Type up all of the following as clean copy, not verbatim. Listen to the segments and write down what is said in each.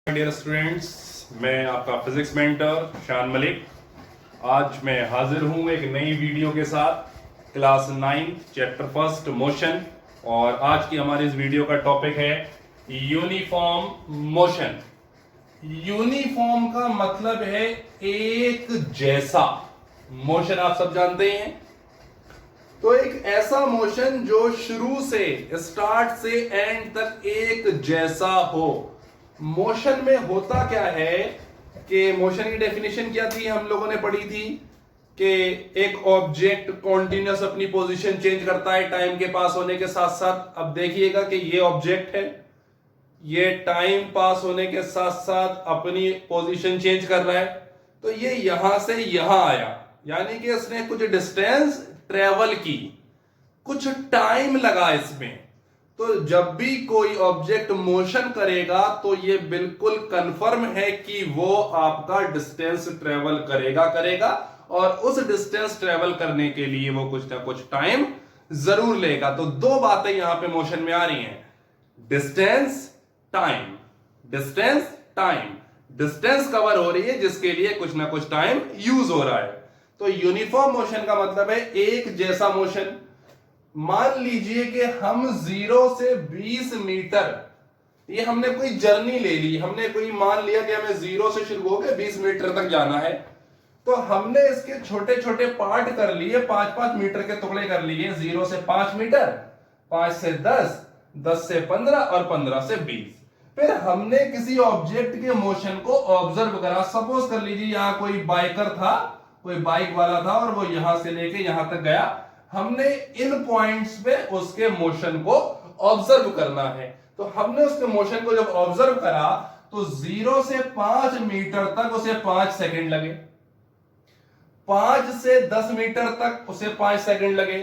Dear students, मैं आपका physics mentor शान मलिक। आज मैं हाजिर हूं एक नई वीडियो के साथ। क्लास 9 चैप्टर फर्स्ट मोशन, और आज की हमारी इस वीडियो का टॉपिक है यूनिफॉर्म मोशन। यूनिफॉर्म का मतलब है एक जैसा मोशन। आप सब जानते हैं, तो एक ऐसा मोशन जो शुरू से स्टार्ट से एंड तक एक जैसा हो। मोशन में होता क्या है कि मोशन की डेफिनेशन क्या थी, हम लोगों ने पढ़ी थी कि एक ऑब्जेक्ट कॉन्टिन्यूस अपनी पोजीशन चेंज करता है टाइम के पास होने के साथ साथ। अब देखिएगा कि ये ऑब्जेक्ट है, ये टाइम पास होने के साथ साथ अपनी पोजीशन चेंज कर रहा है। तो ये यहां से यहां आया, यानी कि इसने कुछ डिस्टेंस ट्रेवल की, कुछ टाइम लगा इसमें। तो जब भी कोई ऑब्जेक्ट मोशन करेगा तो ये बिल्कुल कंफर्म है कि वो आपका डिस्टेंस ट्रेवल करेगा, और उस डिस्टेंस ट्रेवल करने के लिए वो कुछ ना कुछ टाइम जरूर लेगा। तो दो बातें यहां पे मोशन में आ रही हैं, distance time. Distance time, distance cover हो रही है जिसके लिए कुछ ना कुछ टाइम यूज हो रहा है। तो यूनिफॉर्म मोशन का मतलब है एक जैसा मोशन। मान लीजिए कि हम 0 से 20 मीटर, ये हमने कोई जर्नी ले ली, हमने कोई मान लिया कि हमें 0 से शुरू होकर 20 मीटर तक जाना है। तो हमने इसके छोटे छोटे पार्ट कर लिए, 5-5 मीटर के टुकड़े कर लिए। 0 से 5 मीटर, 5 से 10, 10 से 15 और 15 से 20। फिर हमने किसी ऑब्जेक्ट के मोशन को ऑब्जर्व करा। सपोज कर लीजिए यहां कोई बाइकर था, कोई बाइक वाला था, और वो यहां से लेके यहां तक गया। हमने इन पॉइंट्स पे उसके मोशन को ऑब्जर्व करना है। तो हमने उसके मोशन को जब ऑब्जर्व करा तो 0 से 5 मीटर तक उसे 5 सेकंड लगे, 5 से 10 मीटर तक उसे 5 सेकंड लगे,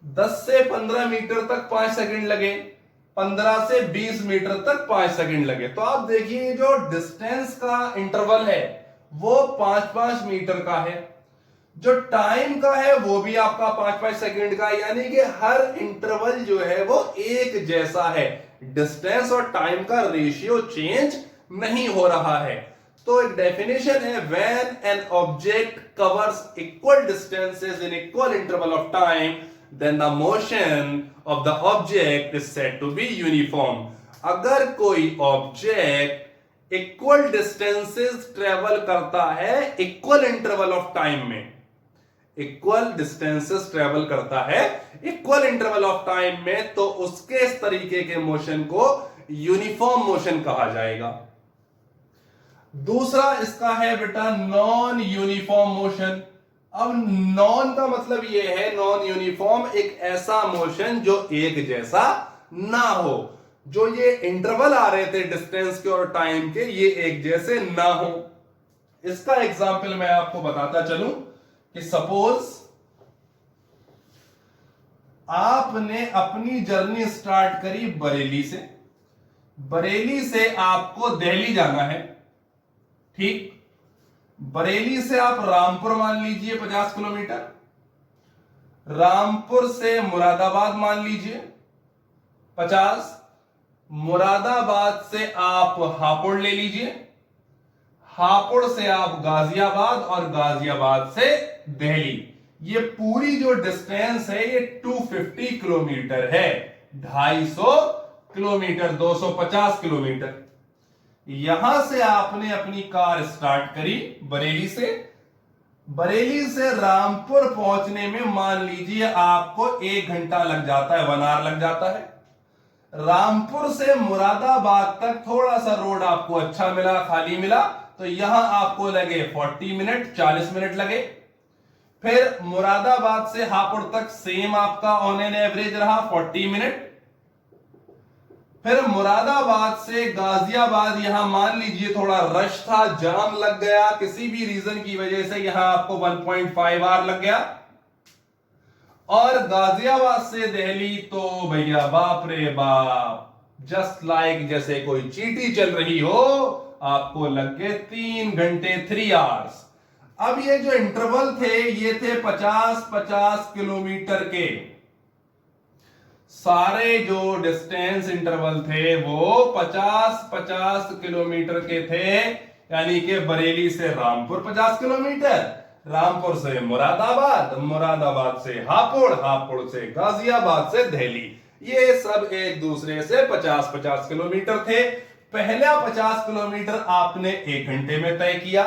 10 से 15 मीटर तक 5 सेकंड लगे, 15 से 20 मीटर तक 5 सेकंड लगे। तो आप देखिए जो डिस्टेंस का इंटरवल है वो 5-5 मीटर का है, जो टाइम का है वो भी आपका 5-5 सेकंड का, यानी कि हर इंटरवल जो है वो एक जैसा है। डिस्टेंस और टाइम का रेशियो चेंज नहीं हो रहा है। तो एक डेफिनेशन है, when an object covers equal distances in equal interval of time then the motion of the object is said to be uniform. अगर कोई ऑब्जेक्ट इक्वल डिस्टेंसेस ट्रेवल करता है इक्वल इंटरवल ऑफ टाइम में, equal distances travel करता है equal interval of time में, तो उसके इस तरीके के मोशन को यूनिफॉर्म मोशन कहा जाएगा। दूसरा इसका है बेटा नॉन यूनिफॉर्म मोशन। अब नॉन का मतलब यह है, नॉन यूनिफॉर्म एक ऐसा मोशन जो एक जैसा ना हो, जो ये इंटरवल आ रहे थे डिस्टेंस के और टाइम के, ये एक जैसे ना हो। इसका एग्जाम्पल मैं आपको बताता चलूं कि सपोज आपने अपनी जर्नी स्टार्ट करी बरेली से, बरेली से आपको दिल्ली जाना है, ठीक। बरेली से आप रामपुर मान लीजिए 50 किलोमीटर, रामपुर से मुरादाबाद मान लीजिए 50, मुरादाबाद से आप हापुड़ ले लीजिए, हापुड़ से आप गाजियाबाद, और गाजियाबाद से दिल्ली। ये पूरी जो डिस्टेंस है ये 250 किलोमीटर है, 250 किलोमीटर, 250 किलोमीटर। यहां से आपने अपनी कार स्टार्ट करी बरेली से। बरेली से रामपुर पहुंचने में मान लीजिए आपको 1 घंटा लग जाता है, 1 आवर लग जाता है। रामपुर से मुरादाबाद तक थोड़ा सा रोड आपको अच्छा मिला, खाली मिला, तो यहां आपको लगे 40 मिनट, 40 मिनट लगे। फिर मुरादाबाद से हापुड़ तक सेम आपका ऑन एन एवरेज रहा 40 मिनट। फिर मुरादाबाद से गाजियाबाद, यहां मान लीजिए थोड़ा रश था, जाम लग गया, किसी भी रीजन की वजह से यहां आपको 1.5 आवर लग गया। और गाजियाबाद से दिल्ली तो भैया बाप रे बाप, जस्ट लाइक जैसे कोई चींटी चल रही हो, आपको लग गए 3 घंटे, 3 आवर्स। अब ये जो इंटरवल थे ये थे 50-50 किलोमीटर के। सारे जो डिस्टेंस इंटरवल थे वो 50-50 किलोमीटर के थे, यानी कि बरेली से रामपुर 50 किलोमीटर, रामपुर से मुरादाबाद, मुरादाबाद से हापुड़, हापुड़ से गाजियाबाद से दिल्ली, ये सब एक दूसरे से 50-50 किलोमीटर थे। पहला 50 किलोमीटर आपने 1 घंटे में तय किया,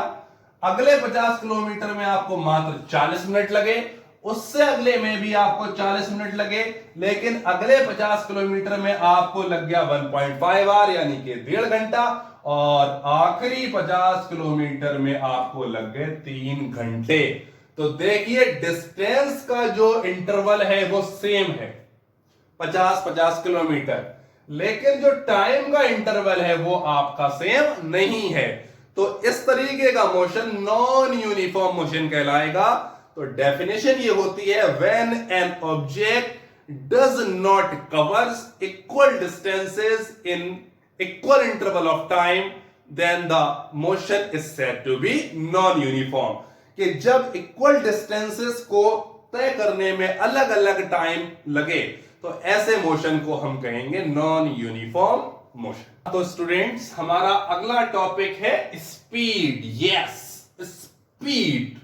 अगले 50 किलोमीटर में आपको मात्र 40 मिनट लगे, उससे अगले में भी आपको 40 मिनट लगे, लेकिन अगले 50 किलोमीटर में आपको लग गया 1.5 आवर यानी कि 1.5 घंटा, और आखिरी 50 किलोमीटर में आपको लग गए 3 घंटे। तो देखिए डिस्टेंस का जो इंटरवल है वो सेम है 50-50 किलोमीटर, लेकिन जो टाइम का इंटरवल है वो आपका सेम नहीं है। तो इस तरीके का मोशन नॉन यूनिफॉर्म मोशन कहलाएगा। तो डेफिनेशन ये होती है, when an object does not covers equal distances in equal interval of time then the motion is said to be non uniform. कि जब इक्वल डिस्टेंसेस को तय करने में अलग अलग टाइम लगे तो ऐसे मोशन को हम कहेंगे नॉन यूनिफॉर्म मोशन। तो स्टूडेंट्स, हमारा अगला टॉपिक है स्पीड। Yes, speed.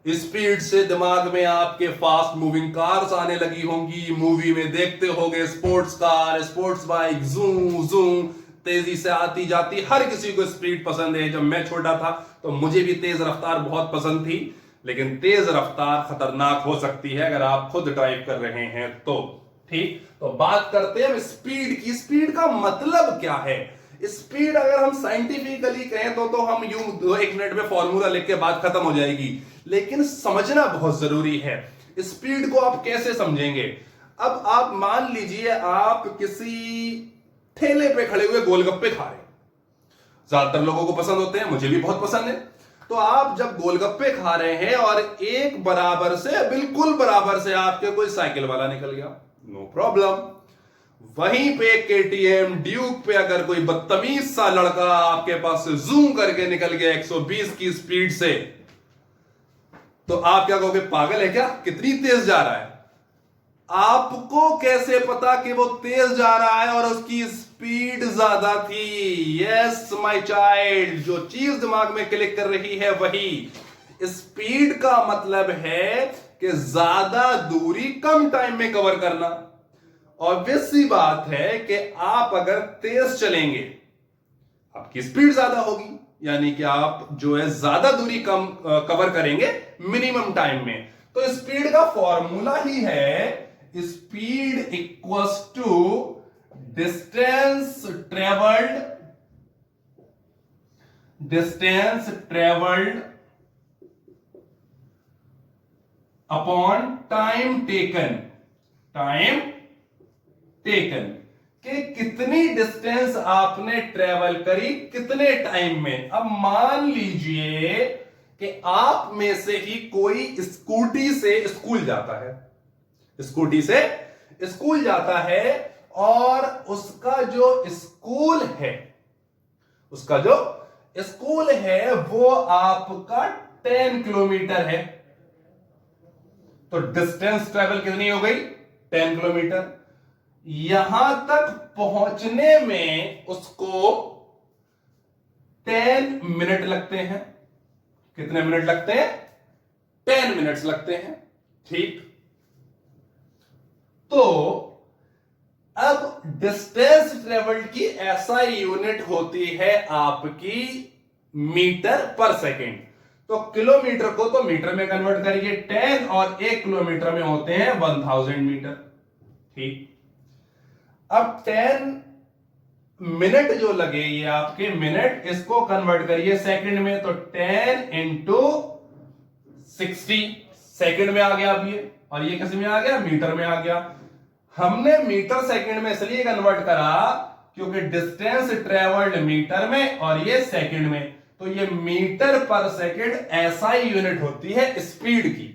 स्पीड से दिमाग में आपके फास्ट मूविंग कार्स आने लगी होंगी, मूवी में देखते होंगे sports car, sports bike, zoom zoom तेजी से आती जाती। हर किसी को स्पीड पसंद है। जब मैं छोटा था तो मुझे भी तेज रफ्तार बहुत पसंद थी, लेकिन तेज रफ्तार खतरनाक हो सकती है अगर आप खुद ड्राइव कर रहे हैं तो। ठीक, तो बात करते हैं स्पीड की। स्पीड का मतलब क्या है? स्पीड अगर हम साइंटिफिकली कहें तो हम यूं 1 मिनट में फॉर्मूला लिख के बात खत्म हो जाएगी, लेकिन समझना बहुत जरूरी है। स्पीड को आप कैसे समझेंगे? अब आप मान लीजिए आप किसी ठेले पे खड़े हुए गोलगप्पे खा रहे हैं, ज्यादातर लोगों को पसंद होते हैं, मुझे भी बहुत पसंद है। तो आप जब गोलगप्पे खा रहे हैं और एक बराबर से, बिल्कुल बराबर से आपके कोई साइकिल वाला निकल गया, नो प्रॉब्लम। वहीं पे केटीएम ड्यूक पे अगर कोई बदतमीज सा लड़का आपके पास से जूम करके निकल गया 120 की स्पीड से, तो आप क्या कहोगे? पागल है क्या, कितनी तेज जा रहा है? आपको कैसे पता कि वो तेज जा रहा है और उसकी स्पीड ज्यादा थी? यस माय चाइल्ड, जो चीज दिमाग में क्लिक कर रही है वही स्पीड का मतलब है कि ज्यादा दूरी कम टाइम में कवर करना। ऑब्वियस सी बात है कि आप अगर तेज चलेंगे आपकी स्पीड ज्यादा होगी, यानी कि आप जो है ज्यादा दूरी कम कवर करेंगे मिनिमम टाइम में। तो स्पीड का फॉर्मूला ही है speed equals to distance travelled upon time taken कि कितनी डिस्टेंस आपने ट्रेवल करी कितने टाइम में। अब मान लीजिए कि आप में से ही कोई स्कूटी से स्कूल जाता है और उसका जो स्कूल है वो आपका 10 किलोमीटर है। तो डिस्टेंस ट्रेवल कितनी हो गई? 10 किलोमीटर। यहां तक पहुंचने में उसको 10 मिनट लगते हैं। कितने मिनट लगते हैं? 10 मिनट्स लगते हैं। ठीक, तो अब डिस्टेंस ट्रेवल्ड की एसआई यूनिट होती है आपकी मीटर पर सेकेंड। तो किलोमीटर को तो मीटर में कन्वर्ट करिए, 10 और 1 किलोमीटर में होते हैं 1000 मीटर। ठीक, अब 10 मिनट जो लगे ये आपके मिनट, इसको कन्वर्ट करिए सेकंड में, तो 10 इंटू 60 सेकंड में आ गया। अब ये, और ये किस में आ गया? मीटर में आ गया। हमने मीटर सेकंड में इसलिए कन्वर्ट करा क्योंकि डिस्टेंस ट्रेवल्ड मीटर में और ये सेकंड में, तो ये मीटर पर सेकंड एसआई यूनिट होती है स्पीड की।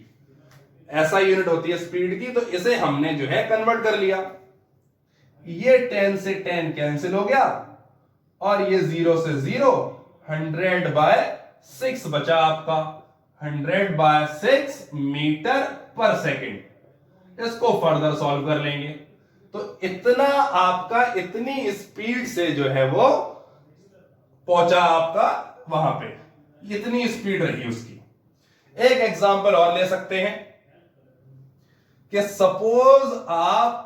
एसआई यूनिट होती है स्पीड की, तो इसे हमने जो है कन्वर्ट कर लिया। ये 10 से 10 कैंसिल हो गया और ये 0 से 0, 100/6 बचा आपका। 100/6 मीटर पर सेकंड। इसको फर्दर सॉल्व कर लेंगे। तो इतना आपका इतनी स्पीड से जो है वो पहुंचा आपका वहां पे, इतनी स्पीड रही उसकी। एक एग्जांपल और ले सकते हैं कि सपोज आप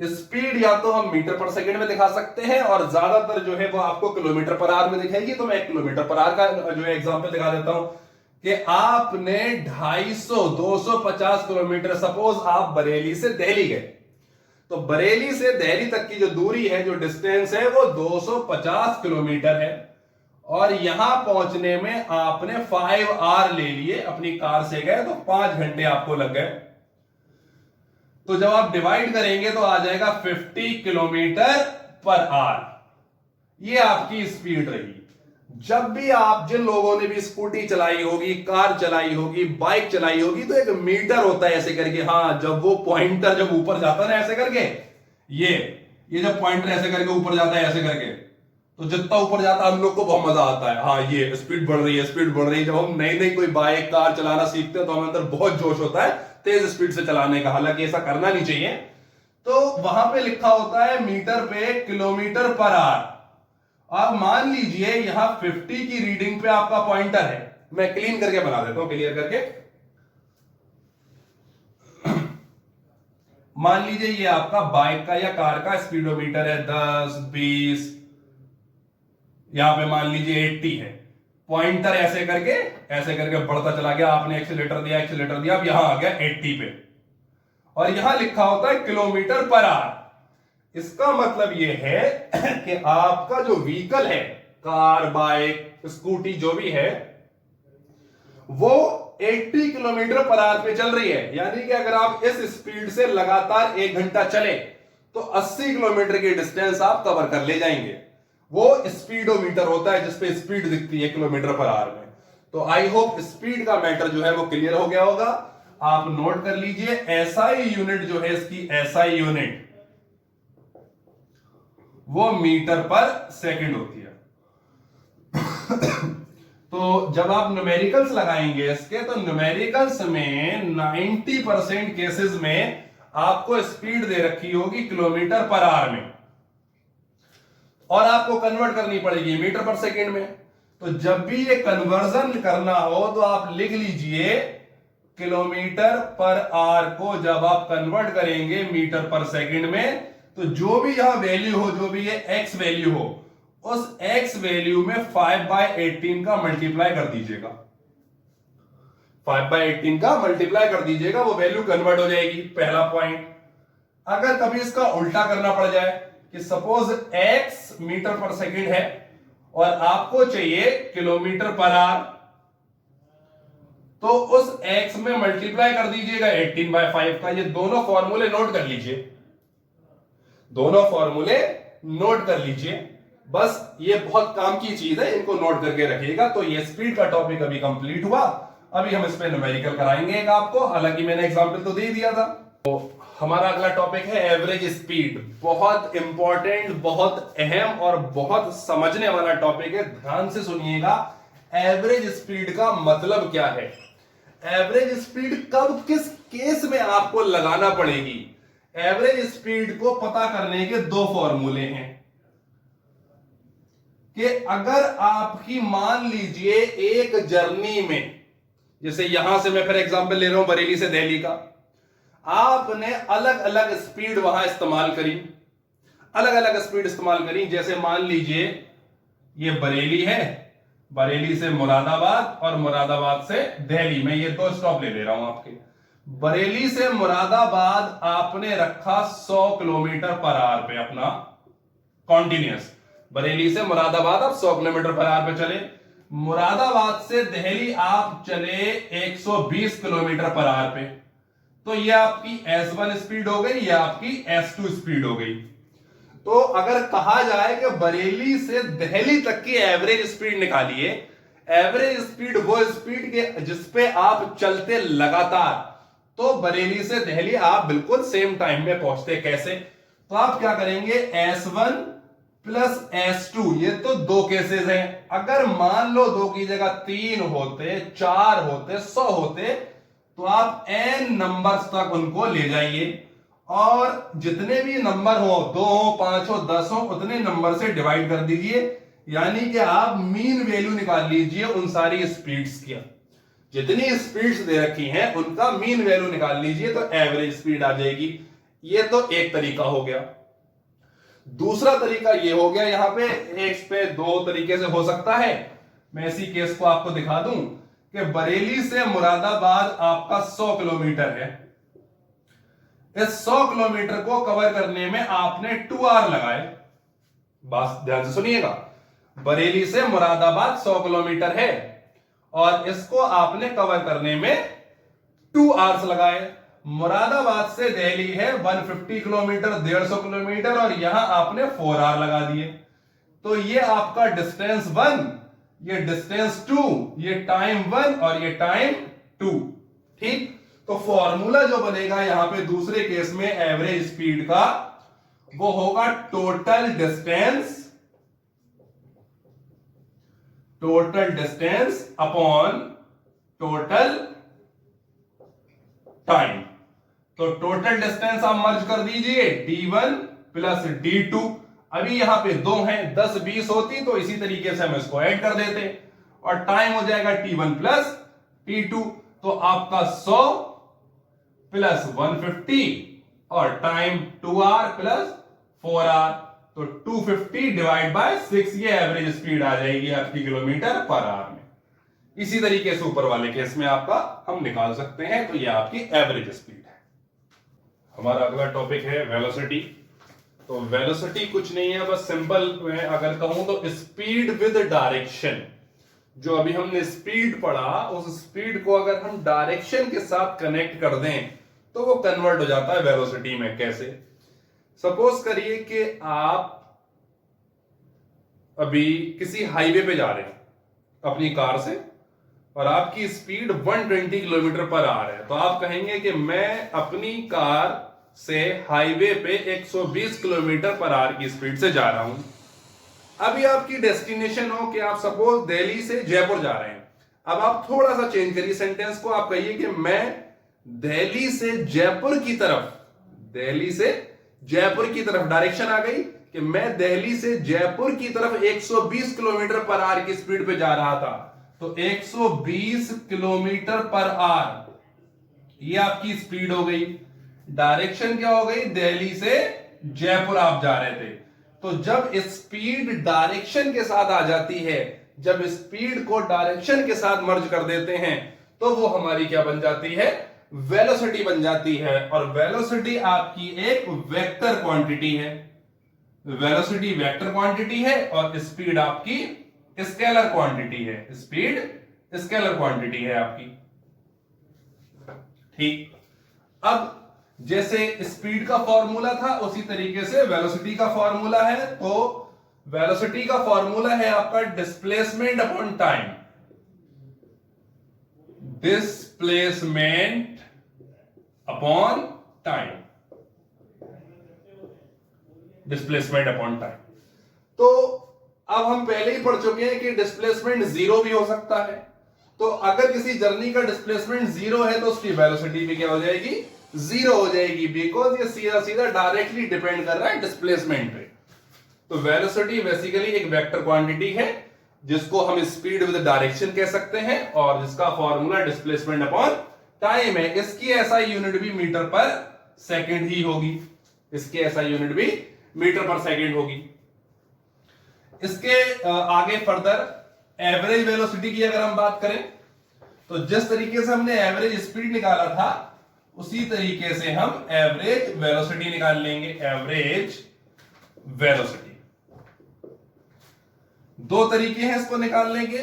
स्पीड या तो हम मीटर पर सेकंड में दिखा सकते हैं और ज्यादातर जो है वो आपको किलोमीटर पर आवर में दिखाएगी। तो मैं किलोमीटर पर आवर का जो है एग्जांपल दिखा देता हूं कि आपने 250 किलोमीटर, सपोज आप बरेली से दिल्ली गए, तो बरेली से दिल्ली तक की जो दूरी है, जो डिस्टेंस है, वो 250 किलोमीटर है और यहां पहुंचने में आपने 5 आवर ले लिए, अपनी कार से गए तो 5 घंटे आपको लग गए। तो जब आप डिवाइड करेंगे तो आ जाएगा 50 किलोमीटर पर आवर। ये आपकी स्पीड रही। जब भी आप, जिन लोगों ने भी स्कूटी चलाई होगी, कार चलाई होगी, बाइक चलाई होगी, तो एक मीटर होता है ऐसे करके, हाँ, जब वो पॉइंटर जब ऊपर जाता है ना ऐसे करके, ये जब पॉइंटर ऐसे करके ऊपर जाता है ऐसे करके, तो जितना ऊपर जाता है हम लोग को बहुत मजा आता है, हाँ ये स्पीड बढ़ रही है, स्पीड बढ़ रही है। जब हम नई नई कोई बाइक कार चलाना सीखते हैं तो हमारे अंदर बहुत जोश होता है तेज स्पीड से चलाने का, हालांकि ऐसा करना नहीं चाहिए। तो वहां पे लिखा होता है मीटर पे किलोमीटर पर आवर। आप मान लीजिए यहां 50 की रीडिंग पे आपका पॉइंटर है, मैं क्लीन करके बना देता हूं, क्लियर करके। मान लीजिए ये आपका बाइक का या कार का स्पीडोमीटर है, 10, 20, यहां पे मान लीजिए 80 है। पॉइंटर ऐसे करके बढ़ता चला गया, आपने एक्सीलेटर दिया, अब यहां आ गया 80 पे, और यहां लिखा होता है किलोमीटर पर आवर। इसका मतलब यह है कि आपका जो व्हीकल है, कार, बाइक, स्कूटी जो भी है, वो 80 किलोमीटर पर आवर पे चल रही है। यानी कि अगर आप इस स्पीड से लगातार 1 घंटा चले तो 80 किलोमीटर की डिस्टेंस आप कवर कर ले जाएंगे। वो स्पीडोमीटर होता है जिसपे स्पीड दिखती है किलोमीटर पर आवर में। तो आई होप स्पीड का मैटर जो है वो क्लियर हो गया होगा। आप नोट कर लीजिए, एसआई यूनिट जो है इसकी, एसआई यूनिट वो मीटर पर सेकंड होती है। तो जब आप न्यूमेरिकल्स लगाएंगे इसके, तो न्यूमेरिकल्स में 90% केसेस में आपको स्पीड दे रखी होगी किलोमीटर पर आवर में, और आपको कन्वर्ट करनी पड़ेगी मीटर पर सेकंड में। तो जब भी ये कन्वर्जन करना हो तो आप लिख लीजिए किलोमीटर पर आवर को जब आप कन्वर्ट करेंगे मीटर पर सेकंड में, तो जो भी यहां वैल्यू हो, जो भी ये एक्स वैल्यू हो, उस एक्स वैल्यू में 5/18 का मल्टीप्लाई कर दीजिएगा। 5/18 का मल्टीप्लाई कर दीजिएगा, वो वैल्यू कन्वर्ट हो जाएगी। पहला पॉइंट। अगर कभी इसका उल्टा करना पड़ जाए कि सपोज x मीटर पर सेकंड है और आपको चाहिए किलोमीटर पर आवर, तो उस x में मल्टीप्लाई कर दीजिएगा 18/5 का। ये दोनों फॉर्मूले नोट कर लीजिए, दोनों फॉर्मूले नोट कर लीजिए। बस ये बहुत काम की चीज है, इनको नोट करके रखिएगा। तो ये स्पीड का टॉपिक अभी कंप्लीट हुआ। अभी हम इस पे न्यूमेरिकल कराएंगे एक आपको, हालांकि मैंने एग्जांपल तो दे दिया था। तो हमारा अगला टॉपिक है एवरेज स्पीड। बहुत इंपॉर्टेंट, बहुत अहम और बहुत समझने वाला टॉपिक है, ध्यान से सुनिएगा। एवरेज स्पीड का मतलब क्या है, एवरेज स्पीड कब किस केस में आपको लगाना पड़ेगी। एवरेज स्पीड को पता करने के 2 फॉर्मूले हैं कि अगर आपकी, मान लीजिए एक जर्नी में, जैसे यहां से मैं फिर एग्जांपल ले रहा हूं बरेली से दिल्ली का, आपने अलग अलग स्पीड वहां इस्तेमाल करी, अलग अलग स्पीड इस्तेमाल करी। जैसे मान लीजिए ये बरेली है, बरेली से मुरादाबाद और मुरादाबाद से दिल्ली, मैं ये 2 स्टॉप ले रहा हूं आपके। बरेली से मुरादाबाद आपने रखा 100 किलोमीटर पर आवर पे अपना कॉन्टिन्यूस। बरेली से मुरादाबाद आप 100 किलोमीटर पर आवर पे चले। मुरादाबाद से दिल्ली आप चले 120 किलोमीटर पर आवर पे। तो ये आपकी S1 स्पीड हो गई, ये आपकी S2 स्पीड हो गई। तो अगर कहा जाए कि बरेली से दिल्ली तक की एवरेज स्पीड निकालिए, एवरेज स्पीड वो स्पीड के जिसपे आप चलते लगातार, तो बरेली से दिल्ली आप बिल्कुल सेम टाइम में पहुंचते। कैसे? तो आप क्या करेंगे, S1 प्लस S2, ये तो 2 केसेस हैं। अगर मान लो 2 की जगह 3 होते, 4 होते, 100 होते, तो आप n नंबर्स तक उनको ले जाइए और जितने भी नंबर हो, 2 हो, 5 हो, 10 हो, उतने नंबर से डिवाइड कर दीजिए। यानी कि आप मीन वैल्यू निकाल लीजिए उन सारी स्पीड्स की। जितनी स्पीड्स दे रखी हैं उनका मीन वैल्यू निकाल लीजिए तो एवरेज स्पीड आ जाएगी। ये तो एक तरीका हो गया। दूसरा तरीका ये हो गया, यहां पे इस पे दो तरीके से हो सकता है। मैं इसी केस को आपको दिखा दूं कि बरेली से मुरादाबाद आपका 100 किलोमीटर है। इस 100 किलोमीटर को कवर करने में आपने 2 आवर लगाए। बात ध्यान से सुनिएगा, बरेली से मुरादाबाद 100 किलोमीटर है और इसको आपने कवर करने में 2 आवर्स लगाए। मुरादाबाद से दिल्ली है 150 किलोमीटर, 150 किलोमीटर, और यहां आपने 4 आवर लगा दिए। तो ये आपका डिस्टेंस 1, ये डिस्टेंस 2, ये टाइम 1 और ये टाइम 2। ठीक, तो फॉर्मूला जो बनेगा यहां पे दूसरे केस में एवरेज स्पीड का, वो होगा total distance upon total time. तो टोटल डिस्टेंस आप मर्ज कर दीजिए, d1 प्लस d2। अभी यहां पे 2 हैं, 10 20 होती तो इसी तरीके से हम इसको ऐड कर देते और टाइम हो जाएगा t1 प्लस t2। तो आपका 100 प्लस 150 और टाइम 2 आवर प्लस 4 आवर, तो 250 डिवाइड बाय 6 ये एवरेज स्पीड आ जाएगी आपकी किलोमीटर पर आवर में। इसी तरीके से ऊपर वाले केस में आपका हम निकाल सकते हैं। तो ये आपकी एवरेज स्पीड है। हमारा अगला टॉपिक है वेलोसिटी। तो वेलोसिटी कुछ नहीं है, बस सिंपल में अगर कहूं तो स्पीड विद डायरेक्शन। जो अभी हमने स्पीड पढ़ा, उस स्पीड को अगर हम डायरेक्शन के साथ कनेक्ट कर दें तो वो कन्वर्ट हो जाता है वेलोसिटी में। कैसे? सपोज करिए कि आप अभी किसी हाईवे पे जा रहे हैं अपनी कार से और आपकी स्पीड 120 किलोमीटर पर आवर है। तो आप कहेंगे कि मैं अपनी कार से हाईवे पे 120 किलोमीटर पर आवर की स्पीड से जा रहा हूं। अभी आपकी डेस्टिनेशन हो कि आप सपोज दिल्ली से जयपुर जा रहे हैं। अब आप थोड़ा सा चेंज करिए सेंटेंस को, आप कहिए कि मैं दिल्ली से जयपुर की तरफ, दिल्ली से जयपुर की तरफ डायरेक्शन आ गई कि मैं दिल्ली से जयपुर की तरफ 120 किलोमीटर पर आवर की स्पीड पे जा रहा था। तो 120 किलोमीटर पर आवर ये आपकी स्पीड हो गई। डायरेक्शन क्या हो गई? दिल्ली से जयपुर आप जा रहे थे। तो जब स्पीड डायरेक्शन के साथ आ जाती है, जब स्पीड को डायरेक्शन के साथ मर्ज कर देते हैं, तो वो हमारी क्या बन जाती है? वेलोसिटी बन जाती है। और वेलोसिटी आपकी एक वेक्टर क्वांटिटी है। वेलोसिटी वेक्टर क्वांटिटी है और स्पीड आपकी स्केलर क्वांटिटी है। स्पीड स्केलर क्वांटिटी है आपकी। ठीक, अब जैसे स्पीड का फॉर्मूला था उसी तरीके से वेलोसिटी का फॉर्मूला है। तो वेलोसिटी का फॉर्मूला है आपका displacement upon time. Displacement upon time, displacement upon time. तो अब हम पहले ही पढ़ चुके हैं कि डिस्प्लेसमेंट जीरो भी हो सकता है। तो अगर किसी जर्नी का डिस्प्लेसमेंट जीरो है तो उसकी वेलोसिटी भी क्या हो जाएगी? जीरो हो जाएगी, बिकॉज ये सीधा सीधा डायरेक्टली डिपेंड कर रहा है डिस्प्लेसमेंट पे। तो वेलोसिटी बेसिकली एक वेक्टर क्वांटिटी है जिसको हम स्पीड विद डायरेक्शन कह सकते हैं और जिसका फॉर्मूला डिस्प्लेसमेंट अपॉन टाइम है। इसकी ऐसा यूनिट भी मीटर पर सेकंड ही होगी। इसकी ऐसा यूनिट भी मीटर पर सेकंड होगी। इसके आगे फर्दर एवरेज वेलोसिटी की अगर हम बात करें तो जिस तरीके से हमने एवरेज स्पीड निकाला था उसी तरीके से हम एवरेज वेलोसिटी निकाल लेंगे। एवरेज वेलोसिटी, दो तरीके हैं इसको निकालने के।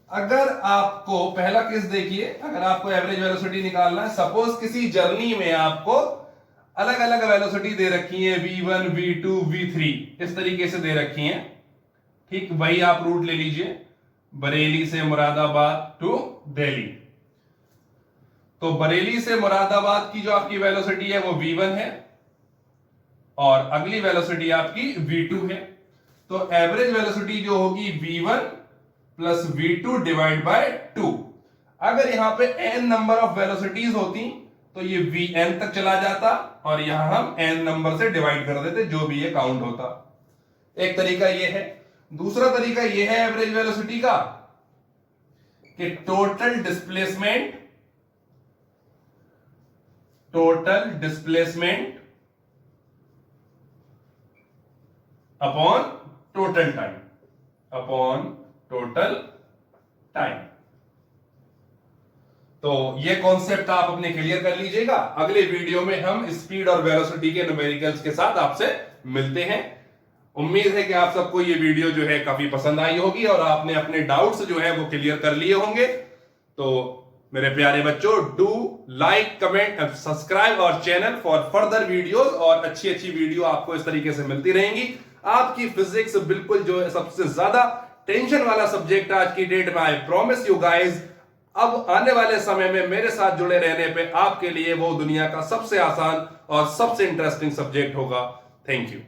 अगर आपको पहला केस देखिए, अगर आपको एवरेज वेलोसिटी निकालना है, सपोज किसी जर्नी में आपको अलग अलग वेलोसिटी दे रखी है, v1 v2 v3 इस तरीके से दे रखी हैं। ठीक, वही आप रूट ले लीजिए, बरेली से मुरादाबाद टू दिल्ली। तो बरेली से मुरादाबाद की जो आपकी वेलोसिटी है वो v1 है और अगली वेलोसिटी आपकी v2 है। तो एवरेज वेलोसिटी जो होगी v1 plus v2 divide by 2। अगर यहां पे n नंबर ऑफ वेलोसिटीज होती तो ये Vn तक चला जाता और यहां हम n नंबर से डिवाइड कर देते जो भी ये काउंट होता। एक तरीका ये है। दूसरा तरीका ये है एवरेज वेलोसिटी का कि total displacement upon total time. तो ये कॉन्सेप्ट आप अपने क्लियर कर लीजिएगा। अगले वीडियो में हम स्पीड और वेलोसिटी के न्यूमेरिकल्स के साथ आपसे मिलते हैं। उम्मीद है कि आप सबको ये वीडियो जो है काफी पसंद आई होगी और आपने अपने डाउट्स जो है वो क्लियर कर लिए होंगे। तो मेरे प्यारे बच्चों, do like, comment and subscribe our channel for further videos और अच्छी अच्छी वीडियो आपको इस तरीके से मिलती रहेंगी। आपकी फिजिक्स बिल्कुल जो है सबसे ज्यादा टेंशन वाला सब्जेक्ट आज की डेट में, आई प्रॉमिस यू गाइज, अब आने वाले समय में मेरे साथ जुड़े रहने पे आपके लिए वो दुनिया का सबसे आसान और सबसे इंटरेस्टिंग सब्जेक्ट होगा। Thank you.